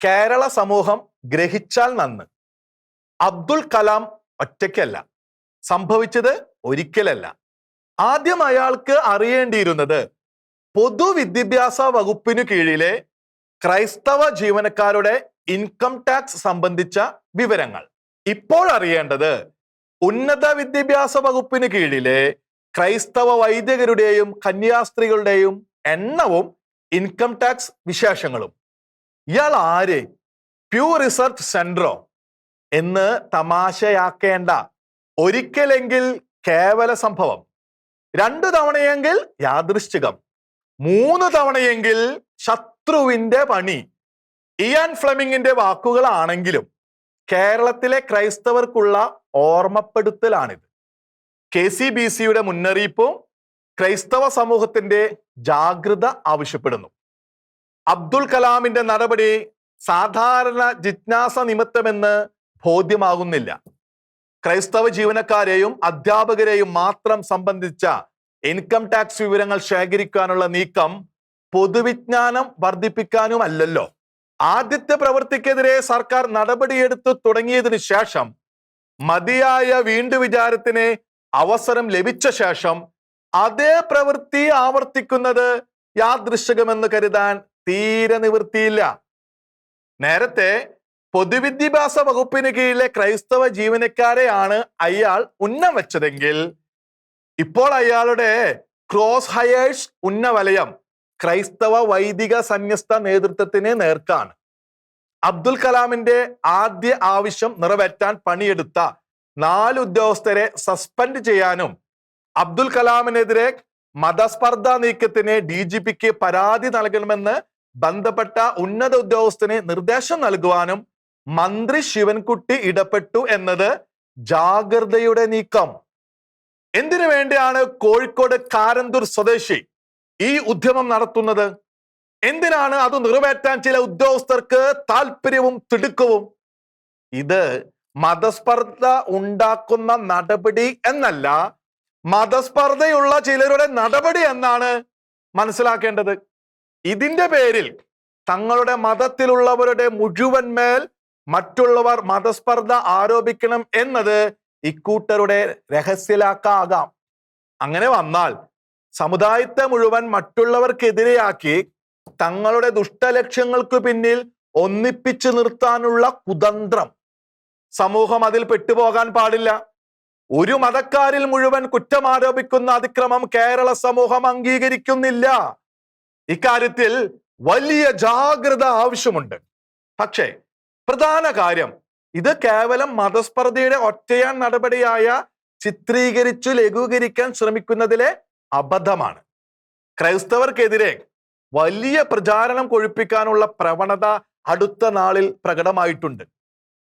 കേരള സമൂഹം ഗ്രഹിച്ചാൽ നന്ന്. അബ്ദുൽ കലാം ഒറ്റയ്ക്കല്ല, സംഭവിച്ചത് ഒരിക്കലല്ല. ആദ്യം അയാൾക്ക് അറിയേണ്ടിയിരുന്നത് പൊതുവിദ്യാഭ്യാസ വകുപ്പിനു കീഴിലെ ക്രൈസ്തവ ജീവനക്കാരുടെ ഇൻകം ടാക്സ് സംബന്ധിച്ച വിവരങ്ങൾ. ഇപ്പോൾ അറിയേണ്ടത് ഉന്നത വിദ്യാഭ്യാസ വകുപ്പിന് കീഴിലെ ക്രൈസ്തവ വൈദികരുടെയും കന്യാസ്ത്രീകളുടെയും എണ്ണവും ഇൻകം ടാക്സ് വിശേഷങ്ങളും. ഇയാൾ ആര്? പ്യൂ റിസർച്ച് സെന്ററോ എന്ന് തമാശയാക്കേണ്ട. ഒരിക്കലെങ്കിൽ കേവല സംഭവം, 2 തവണയെങ്കിൽ യാദൃശ്ചികം, 3 തവണയെങ്കിൽ ശത്രുവിന്റെ പണി. ഇയാൻ ഫ്ലെമിങ്ങിന്റെ വാക്കുകളാണെങ്കിലും കേരളത്തിലെ ക്രൈസ്തവർക്കുള്ള ഓർമ്മപ്പെടുത്തലാണിത്. KCBCയുടെ മുന്നറിയിപ്പും ക്രൈസ്തവ സമൂഹത്തിന്റെ ജാഗ്രത ആവശ്യപ്പെടുന്നു. അബ്ദുൽ കലാമിന്റെ നടപടി സാധാരണ ജിജ്ഞാസ നിമിത്തമെന്ന് ബോധ്യമാകുന്നില്ല. ക്രൈസ്തവ ജീവനക്കാരെയും അധ്യാപകരെയും മാത്രം സംബന്ധിച്ച ഇൻകം ടാക്സ് വിവരങ്ങൾ ശേഖരിക്കാനുള്ള നീക്കം പൊതുവിജ്ഞാനം വർദ്ധിപ്പിക്കാനുമല്ലല്ലോ. ആദ്യത്തെ പ്രവൃത്തിക്കെതിരെ സർക്കാർ നടപടിയെടുത്തു തുടങ്ങിയതിനു ശേഷം മതിയായ വീണ്ടു വിചാരത്തിന് അവസരം ലഭിച്ച ശേഷം അതേ പ്രവൃത്തി ആവർത്തിക്കുന്നത് യാദൃശ്ചികമെന്ന് കരുതാൻ തീരെ നിവൃത്തിയില്ല. നേരത്തെ പൊതുവിദ്യാഭ്യാസ വകുപ്പിന് കീഴിലെ ക്രൈസ്തവ ജീവനക്കാരെയാണ് അയാൾ ഉന്നം വെച്ചതെങ്കിൽ ഇപ്പോൾ അയാളുടെ ക്രോസ് ഹയേഴ്സ് ഉന്നവലയം ക്രൈസ്തവ വൈദിക സന്യസ്ത നേതൃത്വത്തിന് നേർക്കാണ്. അബ്ദുൽ കലാമിന്റെ ആദ്യ ആവശ്യം നിറവേറ്റാൻ പണിയെടുത്ത 4 ഉദ്യോഗസ്ഥരെ സസ്പെൻഡ് ചെയ്യാനും അബ്ദുൽ കലാമിനെതിരെ മതസ്പർദ്ധ നീക്കത്തിന് DGPക്ക് പരാതി നൽകണമെന്ന് ബന്ധപ്പെട്ട ഉന്നത ഉദ്യോഗസ്ഥന് നിർദ്ദേശം നൽകുവാനും മന്ത്രി ശിവൻകുട്ടി ഇടപെട്ടു എന്നത് ജാഗ്രതയുടെ നീക്കം. എന്തിനു വേണ്ടിയാണ് കോഴിക്കോട് കാരന്തൂർ സ്വദേശി ഈ ഉദ്യമം നടത്തുന്നത്? എന്തിനാണ് അത് നിറവേറ്റാൻ ചില ഉദ്യോഗസ്ഥർക്ക് താല്പര്യവും തിടുക്കവും? ഇത് മതസ്പർദ്ധ ഉണ്ടാക്കുന്ന നടപടി എന്നല്ല, മതസ്പർദ്ധയുള്ള ചിലരുടെ നടപടി എന്നാണ് മനസ്സിലാക്കേണ്ടത്. ഇതിന്റെ പേരിൽ തങ്ങളുടെ മതത്തിലുള്ളവരുടെ മുഴുവൻ മേൽ മറ്റുള്ളവർ മതസ്പർദ്ധ ആരോപിക്കണം എന്നത് ഇക്കൂട്ടരുടെ രഹസ്യലാക്കാകാം. അങ്ങനെ വന്നാൽ സമുദായത്തെ മുഴുവൻ മറ്റുള്ളവർക്കെതിരെയാക്കി തങ്ങളുടെ ദുഷ്ടലക്ഷ്യങ്ങൾക്ക് പിന്നിൽ ഒന്നിപ്പിച്ചു നിർത്താനുള്ള കുതന്ത്രം. സമൂഹം അതിൽ പെട്ടുപോകാൻ പാടില്ല. ഒരു മതക്കാരിൽ മുഴുവൻ കുറ്റമാരോപിക്കുന്ന അതിക്രമം കേരള സമൂഹം അംഗീകരിക്കുന്നില്ല. ഇക്കാര്യത്തിൽ വലിയ ജാഗ്രത ആവശ്യമുണ്ട്. പക്ഷേ പ്രധാന കാര്യം, ഇത് കേവലം മതസ്പർദ്ധയുടെ ഒറ്റയാൻ നടപടിയായ ചിത്രീകരിച്ചു ലഘൂകരിക്കാൻ ശ്രമിക്കുന്നതിലെ അബദ്ധമാണ്. ക്രൈസ്തവർക്കെതിരെ വലിയ പ്രചാരണം കൊഴുപ്പിക്കാനുള്ള പ്രവണത അടുത്ത നാളിൽ പ്രകടമായിട്ടുണ്ട്.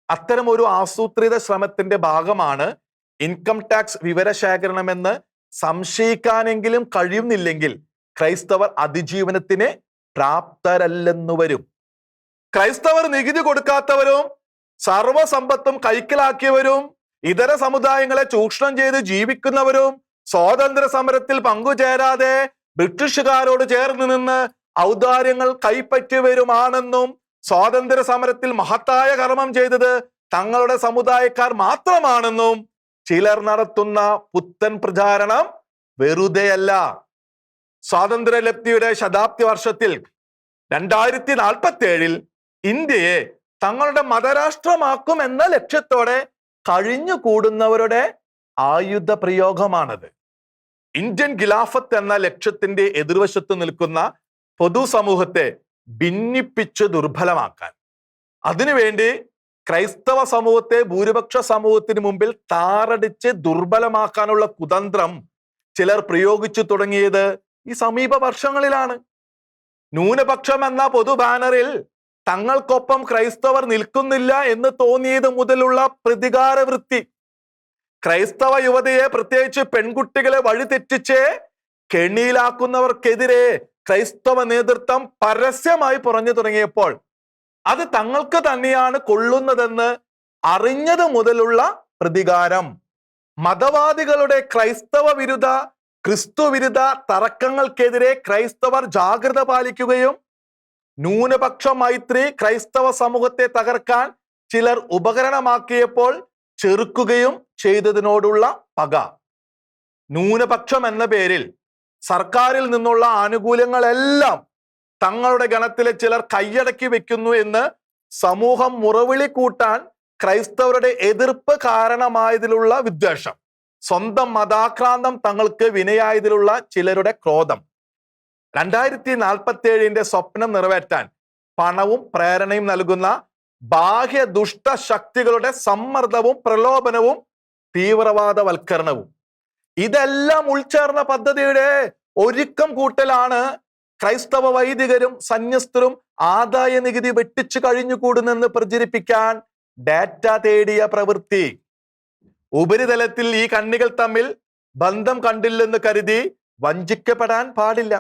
അത്തരം ഒരു ആസൂത്രിത ശ്രമത്തിന്റെ ഭാഗമാണ് ഇൻകം ടാക്സ് വിവരശേഖരണമെന്ന് സംശയിക്കാനെങ്കിലും കഴിയുന്നില്ലെങ്കിൽ ക്രൈസ്തവർ അതിജീവനത്തിന് പ്രാപ്തരല്ലെന്നു വരും. ക്രൈസ്തവർ നികുതി കൊടുക്കാത്തവരും സർവസമ്പത്തും കൈക്കലാക്കിയവരും ഇതര സമുദായങ്ങളെ ചൂഷണം ചെയ്ത് ജീവിക്കുന്നവരും സ്വാതന്ത്ര്യ സമരത്തിൽ പങ്കുചേരാതെ ബ്രിട്ടീഷുകാരോട് ചേർന്ന് നിന്ന് ഔദാര്യങ്ങൾ കൈപ്പറ്റിയവരുമാണെന്നും സ്വാതന്ത്ര്യ സമരത്തിൽ മഹത്തായ കർമ്മം ചെയ്തത് തങ്ങളുടെ സമുദായക്കാർ മാത്രമാണെന്നും ചിലർ നടത്തുന്ന പുത്തൻ പ്രചാരണം വെറുതെയല്ല. സ്വാതന്ത്ര്യലബ്ധിയുടെ ശതാബ്ദി വർഷത്തിൽ 2047 ഇന്ത്യയെ തങ്ങളുടെ മതരാഷ്ട്രമാക്കും എന്ന ലക്ഷ്യത്തോടെ കഴിഞ്ഞുകൂടുന്നവരുടെ ആയുധ പ്രയോഗമാണത്. ഇന്ത്യൻ ഖിലാഫത്ത് എന്ന ലക്ഷ്യത്തിന്റെ എതിർവശത്ത് നിൽക്കുന്ന പൊതുസമൂഹത്തെ ഭിന്നിപ്പിച്ച് ദുർബലമാക്കാൻ, അതിനുവേണ്ടി ക്രൈസ്തവ സമൂഹത്തെ ഭൂരിപക്ഷ സമൂഹത്തിന് മുമ്പിൽ താറടിച്ച് ദുർബലമാക്കാനുള്ള കുതന്ത്രം ചിലർ പ്രയോഗിച്ചു തുടങ്ങിയത് ഈ സമീപ വർഷങ്ങളിലാണ്. ന്യൂനപക്ഷം എന്ന പൊതു ബാനറിൽ തങ്ങൾക്കൊപ്പം ക്രൈസ്തവർ നിൽക്കുന്നില്ല എന്ന് തോന്നിയത് മുതലുള്ള പ്രതികാര വൃത്തി, ക്രൈസ്തവ യുവതയെ പ്രത്യേകിച്ച് പെൺകുട്ടികളെ വഴിതെറ്റിച്ച് കെണിയിലാക്കുന്നവർക്കെതിരെ ക്രൈസ്തവ നേതൃത്വം പരസ്യമായി പറഞ്ഞു തുടങ്ങിയപ്പോൾ അത് തങ്ങൾക്ക് തന്നെയാണ് കൊള്ളുന്നതെന്ന് അറിഞ്ഞത് മുതലുള്ള പ്രതികാരം, മതവാദികളുടെ ക്രൈസ്തവ വിരുദ്ധ ക്രിസ്തു വിരുദ്ധ തർക്കങ്ങൾക്കെതിരെ ക്രൈസ്തവർ ജാഗ്രത പാലിക്കുകയും ന്യൂനപക്ഷ മൈത്രി ക്രൈസ്തവ സമൂഹത്തെ തകർക്കാൻ ചിലർ ഉപകരണമാക്കിയപ്പോൾ ചെറുക്കുകയും ചെയ്തതിനോടുള്ള പക. ന്യൂനപക്ഷം എന്ന പേരിൽ സർക്കാരിൽ നിന്നുള്ള ആനുകൂല്യങ്ങളെല്ലാം തങ്ങളുടെ ഗണത്തിലെ ചിലർ കൈയടക്കി വെക്കുന്നു എന്ന് സമൂഹം മുറവിളി കൂട്ടാൻ ക്രൈസ്തവരുടെ എതിർപ്പ് കാരണമായതിലുള്ള വിദ്വേഷം, സ്വന്തം മതാക്രാന്തം തങ്ങൾക്ക് വിനയായതിലുള്ള ചിലരുടെ ക്രോധം, 2047 സ്വപ്നം നിറവേറ്റാൻ പണവും പ്രേരണയും നൽകുന്ന ബാഹ്യ ദുഷ്ടശക്തികളുടെ സമ്മർദ്ദവും പ്രലോഭനവും തീവ്രവാദവൽക്കരണവും, ഇതെല്ലാം ഉൾച്ചേർന്ന പദ്ധതിയുടെ ഒരുക്കം കൂട്ടലാണ് ക്രൈസ്തവ വൈദികരും സന്യസ്തരും ആദായ നികുതി വെട്ടിച്ചു കഴിഞ്ഞുകൂടുന്നെന്ന് പ്രചരിപ്പിക്കാൻ ഡാറ്റ തേടിയ പ്രവൃത്തി. ഉപരിതലത്തിൽ ഈ കണ്ണികൾ തമ്മിൽ ബന്ധം കണ്ടില്ലെന്ന് കരുതി വഞ്ചിക്കപ്പെടാൻ പാടില്ല.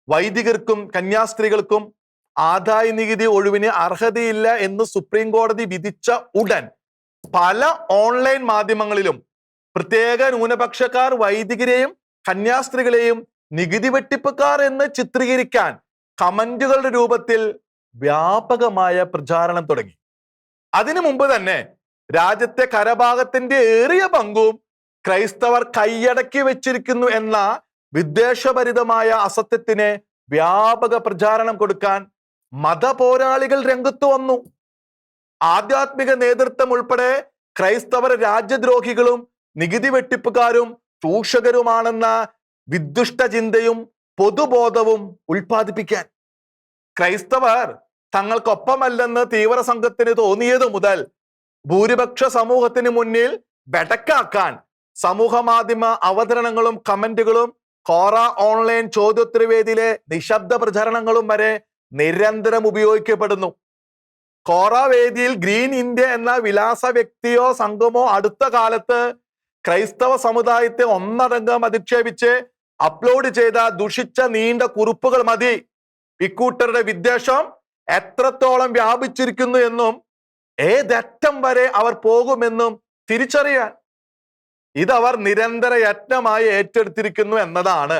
വൈദികർക്കും കന്യാസ്ത്രീകൾക്കും ആദായ നികുതി ഒഴിവിന് അർഹതയില്ല എന്ന് സുപ്രീം കോടതി വിധിച്ച ഉടൻ പല ഓൺലൈൻ മാധ്യമങ്ങളിലും പ്രത്യേക ന്യൂനപക്ഷക്കാർ വൈദികരെയും കന്യാസ്ത്രീകളെയും നികുതി വെട്ടിപ്പുകാർ എന്ന് ചിത്രീകരിക്കാൻ കമന്റുകളുടെ രൂപത്തിൽ വ്യാപകമായ പ്രചാരണം തുടങ്ങി. അതിനു മുമ്പ് തന്നെ രാജ്യത്തെ കരഭാഗത്തിന്റെ ഏറിയ പങ്കും ക്രൈസ്തവർ കൈയടക്കി വെച്ചിരിക്കുന്നു എന്ന വിദ്വേഷഭരിതമായ അസത്യത്തിന് വ്യാപക പ്രചാരണം കൊടുക്കാൻ മതപോരാളികൾ രംഗത്ത് വന്നു. ആധ്യാത്മിക നേതൃത്വം ഉൾപ്പെടെ ക്രൈസ്തവർ രാജ്യദ്രോഹികളും നികുതി വെട്ടിപ്പുകാരും ചൂഷകരുമാണെന്ന വിദുഷ്ട ചിന്തയും പൊതുബോധവും ഉൽപ്പാദിപ്പിക്കാൻ ക്രൈസ്തവർ തങ്ങൾക്കൊപ്പമല്ലെന്ന് തീവ്ര സംഘത്തിന് തോന്നിയതു മുതൽ ഭൂരിപക്ഷ സമൂഹത്തിന് മുന്നിൽ വെടക്കാക്കാൻ സമൂഹ മാധ്യമ അവതരണങ്ങളും കമന്റുകളും കോറ ഓൺലൈൻ ചോദ്യോത്തരവേദിയിലെ നിശബ്ദ പ്രചരണങ്ങളും വരെ നിരന്തരം ഉപയോഗിക്കപ്പെടുന്നു. കോറ വേദിയിൽ ഗ്രീൻ ഇന്ത്യ എന്ന വിലാസ വ്യക്തിയോ സംഘമോ അടുത്ത കാലത്ത് ക്രൈസ്തവ സമുദായത്തെ ഒന്നടങ്കം അധിക്ഷേപിച്ച് അപ്ലോഡ് ചെയ്ത ദുഷിച്ച നീണ്ട കുറിപ്പുകൾ മതി ഇക്കൂട്ടരുടെ വിദ്വേഷം എത്രത്തോളം വ്യാപിച്ചിരിക്കുന്നു എന്നും ഏതറ്റം വരെ അവർ പോകുമെന്നും തിരിച്ചറിയാൻ. ഇതവർ നിരന്തര യത്നമായി ഏറ്റെടുത്തിരിക്കുന്നു എന്നതാണ്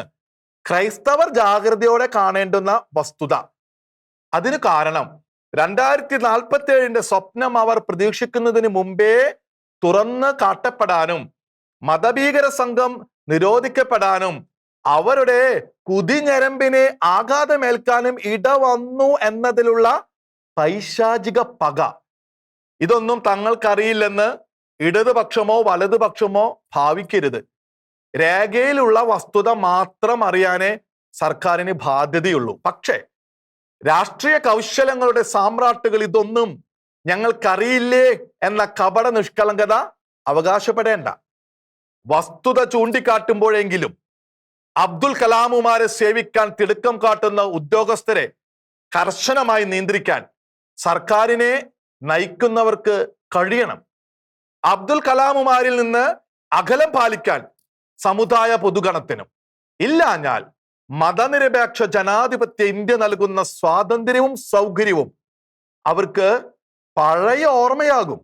ക്രൈസ്തവർ ജാഗ്രതയോടെ കാണേണ്ടുന്ന വസ്തുത. അതിന് കാരണം 2047 സ്വപ്നം അവർ പ്രതീക്ഷിക്കുന്നതിന് മുമ്പേ തുറന്ന് കാട്ടപ്പെടാനും മതഭീകര സംഘം നിരോധിക്കപ്പെടാനും അവരുടെ കുതിഞരമ്പിനെ ആഘാതമേൽക്കാനും ഇടവന്നു എന്നതിലുള്ള പൈശാചിക പക. ഇതൊന്നും തങ്ങൾക്കറിയില്ലെന്ന് ഇടതുപക്ഷമോ വലതുപക്ഷമോ ഭാവിക്കരുത്. രേഖയിലുള്ള വസ്തുത മാത്രം അറിയാനേ സർക്കാരിന് ബാധ്യതയുള്ളൂ. പക്ഷേ രാഷ്ട്രീയ കൗശലങ്ങളുടെ സാമ്രാട്ടുകൾ ഇതൊന്നും ഞങ്ങൾക്കറിയില്ലേ എന്ന കപട നിഷ്കളങ്കത അവകാശപ്പെടേണ്ട. വസ്തുത ചൂണ്ടിക്കാട്ടുമ്പോഴെങ്കിലും അബ്ദുൽ കലാമുമാരെ സേവിക്കാൻ തിടുക്കം കാട്ടുന്ന ഉദ്യോഗസ്ഥരെ കർശനമായി നിയന്ത്രിക്കാൻ സർക്കാരിനെ നയിക്കുന്നവർക്ക് കഴിയണം. അബ്ദുൽ കലാമുമാരിൽ നിന്ന് അകലം പാലിക്കാൻ സമുദായ പൊതുഗണത്തിനും ഇല്ലാഞ്ഞാൽ മതനിരപേക്ഷ ജനാധിപത്യ ഇന്ത്യ നൽകുന്ന സ്വാതന്ത്ര്യവും സൗകര്യവും അവർക്ക് പഴയ ഓർമ്മയാകും.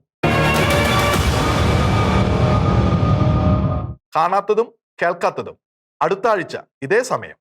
കാണാത്തതും കേൾക്കാത്തതും അടുത്ത ആഴ്ച ഇതേ സമയം.